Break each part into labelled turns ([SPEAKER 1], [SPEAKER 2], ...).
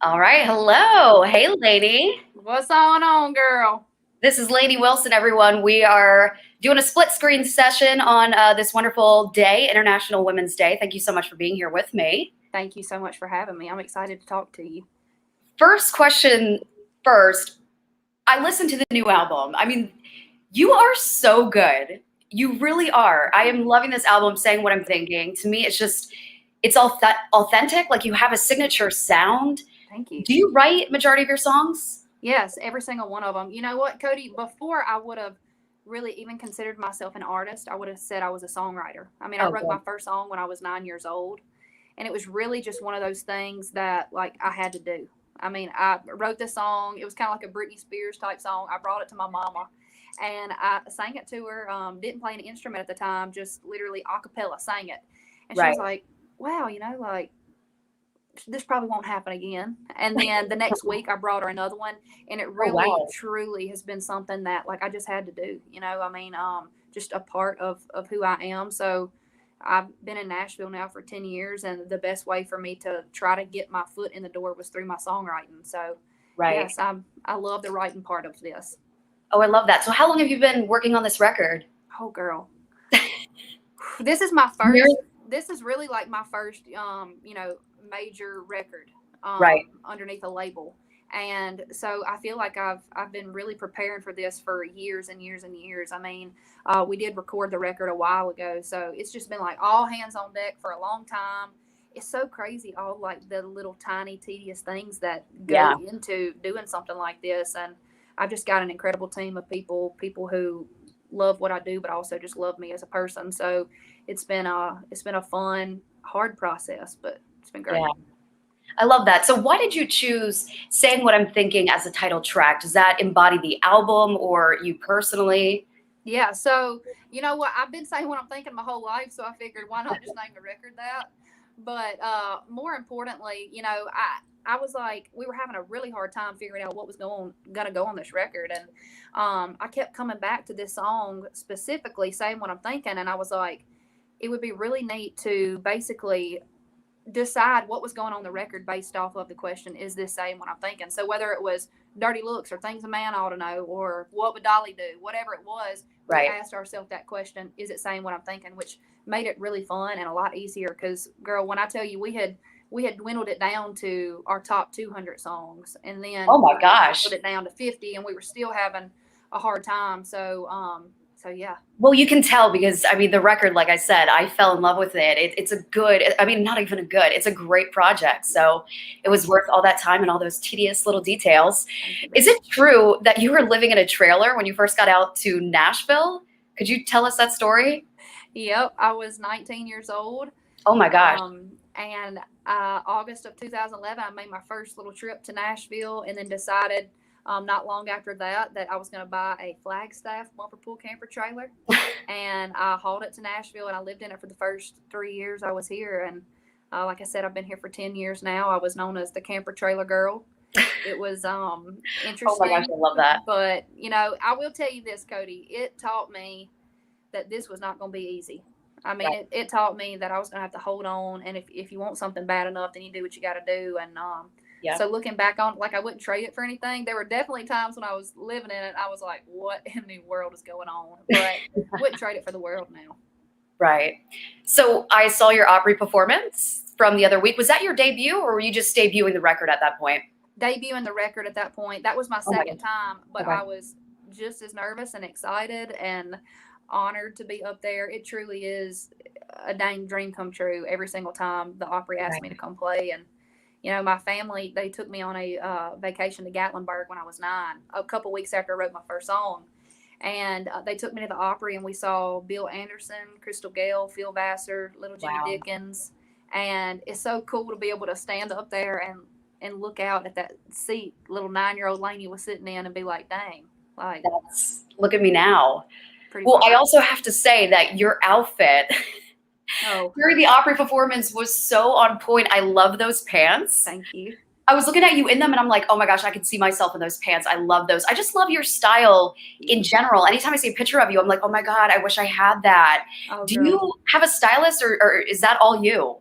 [SPEAKER 1] All right. Hello. Hey, lady.
[SPEAKER 2] What's going on, girl?
[SPEAKER 1] This is Lainey Wilson, everyone. We are doing a split screen session on this wonderful day, International Women's Day. Thank you so much for being here with me.
[SPEAKER 2] Thank you so much for having me. I'm excited to talk to you.
[SPEAKER 1] First question first. I listened to the new album. I mean, you are so good. You really are. I am loving this album, saying what I'm thinking. To me, it's all authentic. Like you have a signature sound.
[SPEAKER 2] Thank you.
[SPEAKER 1] Do you write majority of your songs?
[SPEAKER 2] Yes, every single one of them. You know what, Cody? Before I would have really even considered myself an artist, I would have said I was a songwriter. I mean, I
[SPEAKER 1] Oh,
[SPEAKER 2] wrote my
[SPEAKER 1] good.
[SPEAKER 2] first song when I was 9 years old, and it was really just one of those things that like I had to do. I mean, I wrote this song. It was kind of like a Britney Spears type song. I brought it to my mama, and I sang it to her. Didn't play an instrument at the time, just literally a cappella sang it, and she
[SPEAKER 1] Right.
[SPEAKER 2] was like, "Wow, like." This probably won't happen again. And then the next week I brought her another one, and it
[SPEAKER 1] Oh,
[SPEAKER 2] really
[SPEAKER 1] wow.
[SPEAKER 2] truly has been something that like I just had to do, I mean, just a part of who I am. So I've been in Nashville now for 10 years, and the best way for me to try to get my foot in the door was through my songwriting. So
[SPEAKER 1] Right.
[SPEAKER 2] yes, I love the writing part of this.
[SPEAKER 1] Oh, I love that. So how long have you been working on this record?
[SPEAKER 2] Oh girl, this is my
[SPEAKER 1] Nearly.
[SPEAKER 2] first. This is really like my first, major record
[SPEAKER 1] Right.
[SPEAKER 2] underneath a label, and so I feel like I've been really preparing for this for years and years and years. I mean, we did record the record a while ago, so it's just been like all hands on deck for a long time. It's so crazy, all like the little tiny tedious things that go
[SPEAKER 1] Yeah.
[SPEAKER 2] into doing something like this, and I've just got an incredible team of people who love what I do, but also just love me as a person. So it's been a fun, hard process, but it's been
[SPEAKER 1] Yeah.
[SPEAKER 2] great.
[SPEAKER 1] I love that. So why did you choose Saying What I'm Thinking as the title track? Does that embody the album or you personally?
[SPEAKER 2] Yeah. So you know what? I've been saying what I'm thinking my whole life, so I figured why not just name the record that. But more importantly, I was like, we were having a really hard time figuring out what was gonna go on this record, and I kept coming back to this song specifically, saying what I'm thinking, and I was like, it would be really neat to basically decide what was going on the record based off of the question, is this saying what I'm thinking? So whether it was dirty looks or things a man ought to know or what would Dolly do, whatever it was, we
[SPEAKER 1] Right.
[SPEAKER 2] asked ourselves that question, is it saying what I'm thinking? Which made it really fun and a lot easier because, girl, when I tell you we had dwindled it down to our top 200 songs, and then
[SPEAKER 1] Oh my
[SPEAKER 2] put
[SPEAKER 1] gosh.
[SPEAKER 2] it down to 50, and we were still having a hard time. So yeah.
[SPEAKER 1] Well, you can tell because I mean the record, like I said, I fell in love with it. It's a good, I mean, not even a good, it's a great project. So it was worth all that time and all those tedious little details.
[SPEAKER 2] Thank you,
[SPEAKER 1] Is
[SPEAKER 2] baby.
[SPEAKER 1] it true that you were living in a trailer when you first got out to Nashville? Could you tell us that story?
[SPEAKER 2] Yep, I was 19 years old.
[SPEAKER 1] Oh my gosh.
[SPEAKER 2] And August of 2011, I made my first little trip to Nashville, and then decided not long after that I was going to buy a Flagstaff bumper pool camper trailer, and I hauled it to Nashville, and I lived in it for the first 3 years I was here. And like I said, I've been here for 10 years now. I was known as the camper trailer girl. It was
[SPEAKER 1] Oh my gosh,
[SPEAKER 2] interesting,
[SPEAKER 1] I love that.
[SPEAKER 2] but I will tell you this, Cody. It taught me that this was not going to be easy. I mean,
[SPEAKER 1] Right.
[SPEAKER 2] it taught me that I was going to have to hold on. And if you want something bad enough, then you do what you got to do. And
[SPEAKER 1] Yeah.
[SPEAKER 2] so looking back on, like, I wouldn't trade it for anything. There were definitely times when I was living in it, I was like, what in the world is going on? But wouldn't trade it for the world now.
[SPEAKER 1] Right. So I saw your Opry performance from the other week. Was that your debut or were you just debuting the record at that point?
[SPEAKER 2] Debuting the record at that point, that was my
[SPEAKER 1] Oh my
[SPEAKER 2] second
[SPEAKER 1] gosh.
[SPEAKER 2] time, but
[SPEAKER 1] Okay.
[SPEAKER 2] I was just as nervous and excited and honored to be up there. It truly is a dang dream come true every single time the Opry asked
[SPEAKER 1] Right.
[SPEAKER 2] me to come play. And my family, they took me on a vacation to Gatlinburg when I was 9, a couple weeks after I wrote my first song. And they took me to the Opry, and we saw Bill Anderson, Crystal Gale, Phil Vassar, Little Jimmy
[SPEAKER 1] Wow.
[SPEAKER 2] Dickens. And it's so cool to be able to stand up there and look out at that seat little 9-year-old Lainey was sitting in, and be like, dang, like,
[SPEAKER 1] Look at me now.
[SPEAKER 2] pretty
[SPEAKER 1] Well, I
[SPEAKER 2] fun.
[SPEAKER 1] also have to say that your outfit
[SPEAKER 2] Oh,
[SPEAKER 1] during the Opry performance was so on point. I love those pants.
[SPEAKER 2] thank you.
[SPEAKER 1] I was looking at you in them and I'm like, oh my gosh, I could see myself in those pants. I love those. I just love your style in general. Anytime I see a picture of you, I'm like, oh my God, I wish I had that.
[SPEAKER 2] Oh,
[SPEAKER 1] Do
[SPEAKER 2] girl.
[SPEAKER 1] you have a stylist or is that all you?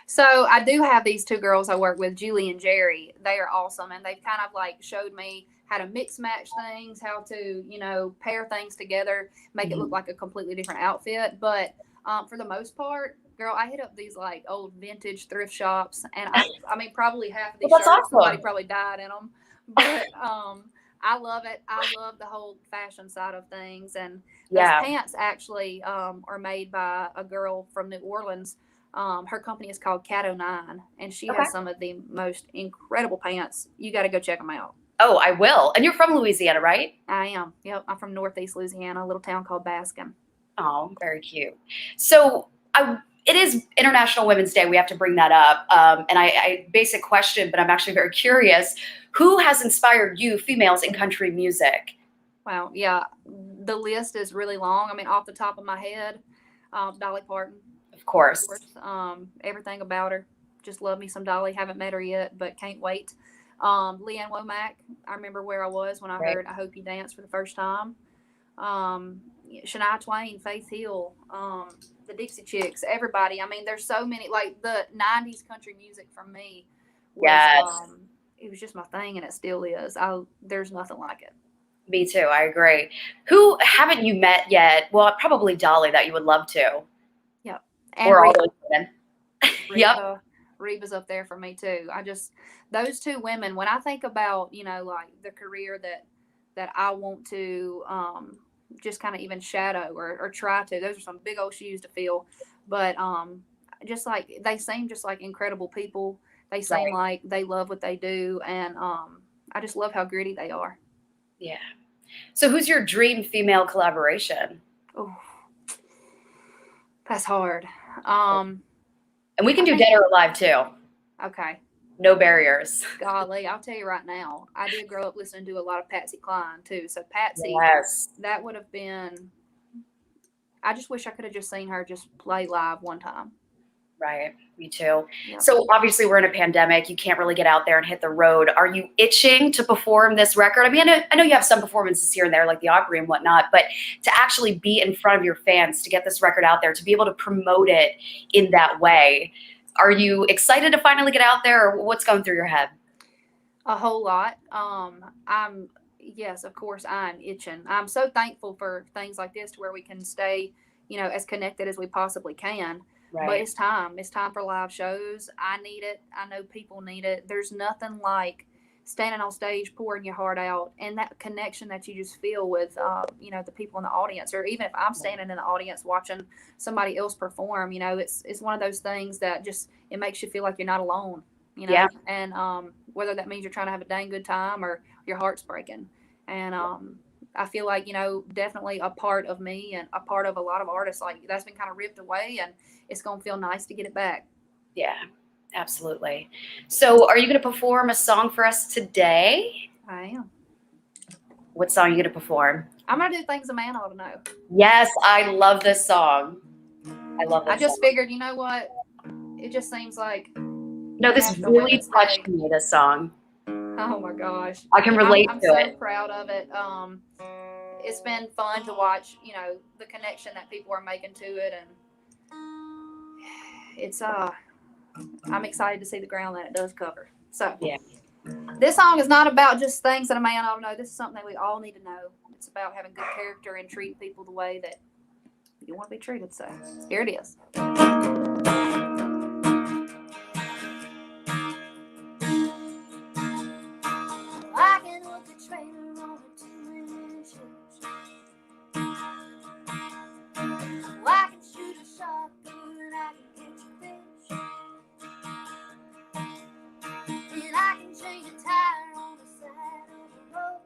[SPEAKER 2] So I do have these two girls I work with, Julie and Jerry. They are awesome, and they've kind of like showed me how to mix match things, how to, you know, pair things together, make it look like a completely different outfit. But for the most part, girl, I hit up these like old vintage thrift shops, and I mean, probably half of these
[SPEAKER 1] Well, that's
[SPEAKER 2] shirts, somebody
[SPEAKER 1] awesome.
[SPEAKER 2] probably died in them. But I love it. I love the whole fashion side of things, and those
[SPEAKER 1] Yeah.
[SPEAKER 2] pants actually are made by a girl from New Orleans. Her company is called Cat 09, and she
[SPEAKER 1] Okay.
[SPEAKER 2] has some of the most incredible pants. You got to go check them out.
[SPEAKER 1] Oh, I will. And you're from Louisiana, right?
[SPEAKER 2] I am. Yep. I'm from Northeast Louisiana, a little town called Baskin.
[SPEAKER 1] Oh, very cute. So it is International Women's Day. We have to bring that up. And I basic question, but I'm actually very curious. Who has inspired you, females, in country music?
[SPEAKER 2] Wow. Yeah. The list is really long. I mean, off the top of my head, Dolly Parton.
[SPEAKER 1] Of course.
[SPEAKER 2] Everything about her. Just love me some Dolly. Haven't met her yet, but can't wait. Leanne Womack. I remember where I was when I
[SPEAKER 1] Right.
[SPEAKER 2] heard I Hope You Dance for the first time. Shania Twain, Faith Hill, the Dixie Chicks, everybody. I mean, there's so many. Like the '90s country music for me was,
[SPEAKER 1] Yes.
[SPEAKER 2] it was just my thing, and it still is. There's nothing like it.
[SPEAKER 1] Me too. I agree. Who haven't you met yet? Well, probably Dolly that you would love to.
[SPEAKER 2] Yep. And
[SPEAKER 1] Or all
[SPEAKER 2] Reba,
[SPEAKER 1] those women. Yep.
[SPEAKER 2] Reba's up there for me too. Those two women. When I think about, you know, like the career that I want to just kind of even shadow or try to. Those are some big old shoes to fill, but just like they seem just like incredible people. They seem
[SPEAKER 1] Right.
[SPEAKER 2] like they love what they do, and I just love how gritty they are.
[SPEAKER 1] Yeah. So who's your dream female collaboration?
[SPEAKER 2] Oh, that's hard.
[SPEAKER 1] And we can
[SPEAKER 2] I
[SPEAKER 1] do
[SPEAKER 2] think,
[SPEAKER 1] dead or alive too.
[SPEAKER 2] okay.
[SPEAKER 1] No barriers.
[SPEAKER 2] Golly, I'll tell you right now, I did grow up listening to a lot of Patsy Cline too. So Patsy,
[SPEAKER 1] Yes.
[SPEAKER 2] that would have been. I just wish I could have just seen her just play live one time.
[SPEAKER 1] Right. Me too.
[SPEAKER 2] Yep.
[SPEAKER 1] So obviously we're in a pandemic. You can't really get out there and hit the road. Are you itching to perform this record? I mean, I know you have some performances here and there, like the Opry and whatnot, but to actually be in front of your fans, to get this record out there, to be able to promote it in that way, are you excited to finally get out there, or what's going through your head?
[SPEAKER 2] A whole lot. Yes, of course, I'm itching. I'm so thankful for things like this to where we can stay, you know, as connected as we possibly can. But
[SPEAKER 1] Right.
[SPEAKER 2] it's time. It's time for live shows. I need it. I know people need it. There's nothing like standing on stage, pouring your heart out, and that connection that you just feel with, you know, the people in the audience, or even if I'm standing in the audience watching somebody else perform, you know, it's one of those things that just it makes you feel like you're not alone, you know.
[SPEAKER 1] Yeah.
[SPEAKER 2] And whether that means you're trying to have a dang good time or your heart's breaking, and I feel like, you know, definitely a part of me and a part of a lot of artists, like that's been kind of ripped away, and it's gonna feel nice to get it back.
[SPEAKER 1] Yeah. Absolutely. So are you going to perform a song for us today?
[SPEAKER 2] I am.
[SPEAKER 1] What song are you going to perform?
[SPEAKER 2] I'm gonna do things a man ought to know.
[SPEAKER 1] Yes, I love this song. I love this
[SPEAKER 2] I just
[SPEAKER 1] song.
[SPEAKER 2] figured, you know what? It just seems like
[SPEAKER 1] No, this
[SPEAKER 2] National
[SPEAKER 1] really
[SPEAKER 2] Women's
[SPEAKER 1] touched
[SPEAKER 2] Day.
[SPEAKER 1] me, this song.
[SPEAKER 2] Oh my gosh,
[SPEAKER 1] I can relate
[SPEAKER 2] I'm
[SPEAKER 1] to
[SPEAKER 2] so
[SPEAKER 1] it.
[SPEAKER 2] proud of it. It's been fun to watch, you know, the connection that people are making to it, and it's I'm excited to see the ground that it does cover. So
[SPEAKER 1] Yeah.
[SPEAKER 2] this song is not about just things that a man ought to know. This is something that we all need to know. It's about having good character and treating people the way that you want to be treated. So here it is. I can hook a trailer on a 2-inch hitch. I can shoot a shotgun, I can catch a fish. And I can change a tire on the side of the road.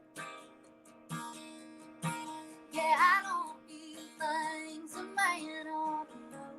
[SPEAKER 2] Yeah, I don't do things a man ought to know.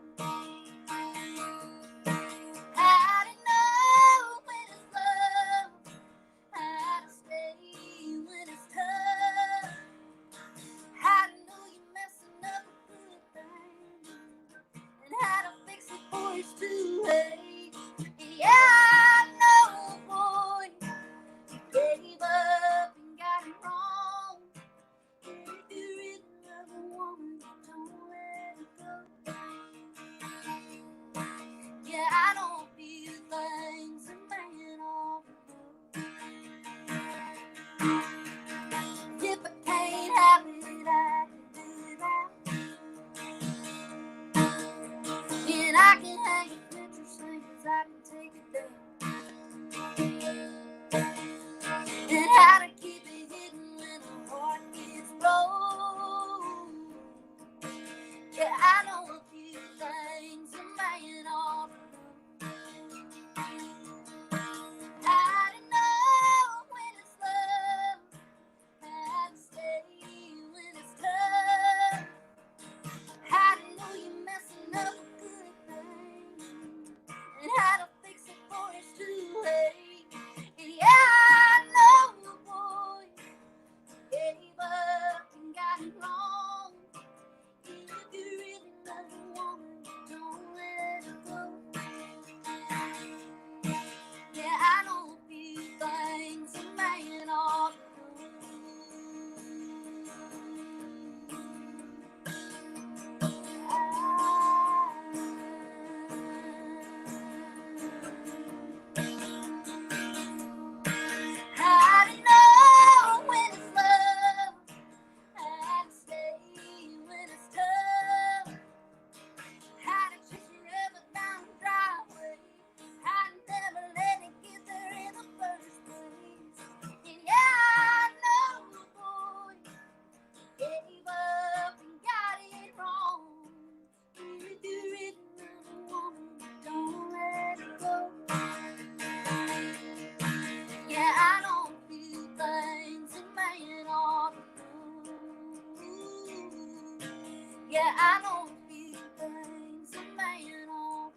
[SPEAKER 2] I know a few things a man ought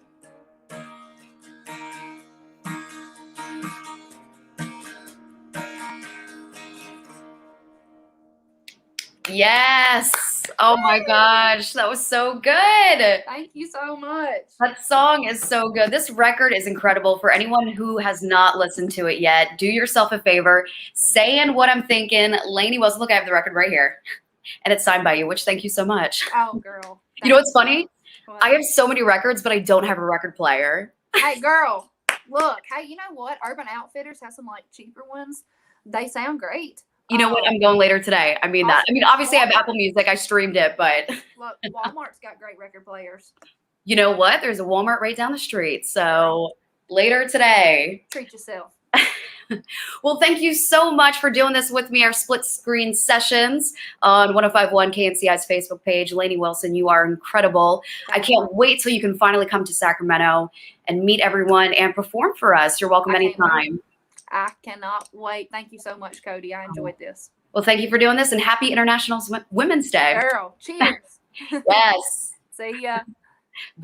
[SPEAKER 2] to know.
[SPEAKER 1] Yes. Oh my gosh, that was so good.
[SPEAKER 2] Thank you so much.
[SPEAKER 1] That song is so good. This record is incredible. For anyone who has not listened to it yet, do yourself a favor. Saying What I'm Thinking, Lainey Wilson. Look, I have the record right here. And it's signed by you, which thank you so much.
[SPEAKER 2] Oh, girl.
[SPEAKER 1] You know what's funny?
[SPEAKER 2] What?
[SPEAKER 1] I have so many records, but I don't have a record player.
[SPEAKER 2] Hey, girl, look. Hey, you know what? Urban Outfitters has some like cheaper ones. They sound great.
[SPEAKER 1] You know what? I'm going later today. I mean that. I mean, obviously I have Apple Music. I streamed it, but
[SPEAKER 2] Look, Walmart's got great record players.
[SPEAKER 1] you know what? There's a Walmart right down the street. So later today.
[SPEAKER 2] Treat yourself.
[SPEAKER 1] Well, thank you so much for doing this with me, our split screen sessions on 1051 KNCI's Facebook page. Lainey Wilson, you are incredible. I can't wait till you can finally come to Sacramento and meet everyone and perform for us. You're welcome anytime.
[SPEAKER 2] I cannot wait. Thank you so much, Cody. I enjoyed this.
[SPEAKER 1] Well, thank you for doing this, and happy International Women's Day.
[SPEAKER 2] Girl, cheers.
[SPEAKER 1] Yes.
[SPEAKER 2] See ya.